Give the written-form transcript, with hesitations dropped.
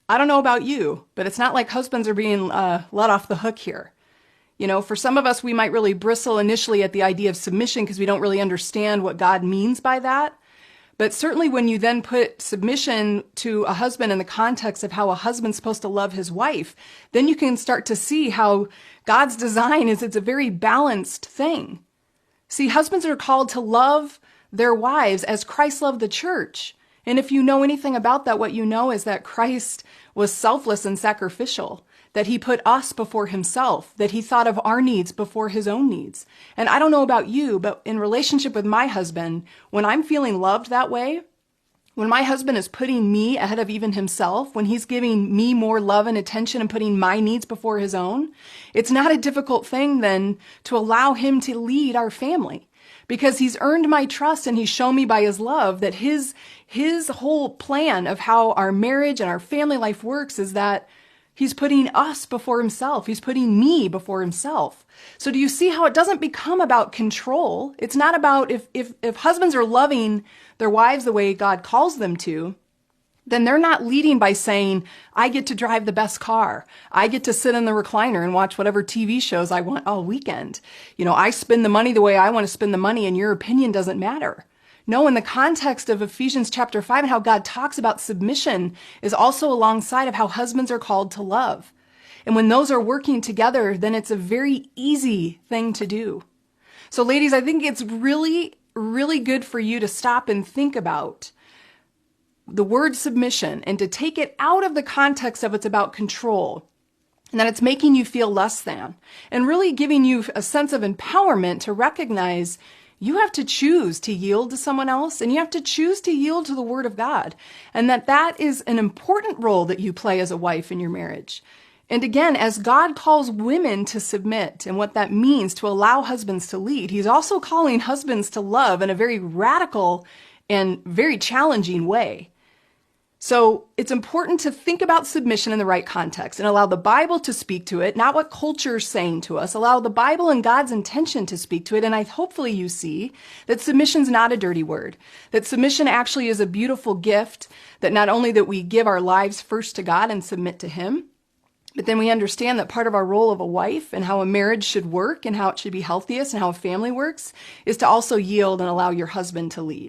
I don't know about you, but it's not like husbands are being let off the hook here. You know, for some of us, we might really bristle initially at the idea of submission because we don't really understand what God means by that. But certainly when you then put submission to a husband in the context of how a husband's supposed to love his wife, then you can start to see how God's design is it's a very balanced thing. See, husbands are called to love their wives as Christ loved the church. And if you know anything about that, what you know is that Christ was selfless and sacrificial, that he put us before himself, that he thought of our needs before his own needs. And I don't know about you, but in relationship with my husband, when I'm feeling loved that way, when my husband is putting me ahead of even himself, when he's giving me more love and attention and putting my needs before his own, it's not a difficult thing then to allow him to lead our family. Because he's earned my trust and he's shown me by his love that his whole plan of how our marriage and our family life works is that he's putting us before himself. He's putting me before himself. So do you see how it doesn't become about control? It's not about if husbands are loving their wives the way God calls them to, then they're not leading by saying, I get to drive the best car. I get to sit in the recliner and watch whatever TV shows I want all weekend. You know, I spend the money the way I want to spend the money and your opinion doesn't matter. No, in the context of Ephesians chapter 5 and how God talks about submission is also alongside of how husbands are called to love. And when those are working together, then it's a very easy thing to do. So ladies, I think it's really, really good for you to stop and think about the word submission and to take it out of the context of it's about control and that it's making you feel less than and really giving you a sense of empowerment to recognize you have to choose to yield to someone else and you have to choose to yield to the word of God and that is an important role that you play as a wife in your marriage. And again, as God calls women to submit and what that means to allow husbands to lead, he's also calling husbands to love in a very radical and very challenging way. So it's important to think about submission in the right context and allow the Bible to speak to it, not what culture is saying to us. Allow the Bible and God's intention to speak to it. And hopefully you see that submission's not a dirty word, that submission actually is a beautiful gift, that not only that we give our lives first to God and submit to him, but then we understand that part of our role of a wife and how a marriage should work and how it should be healthiest and how a family works is to also yield and allow your husband to lead.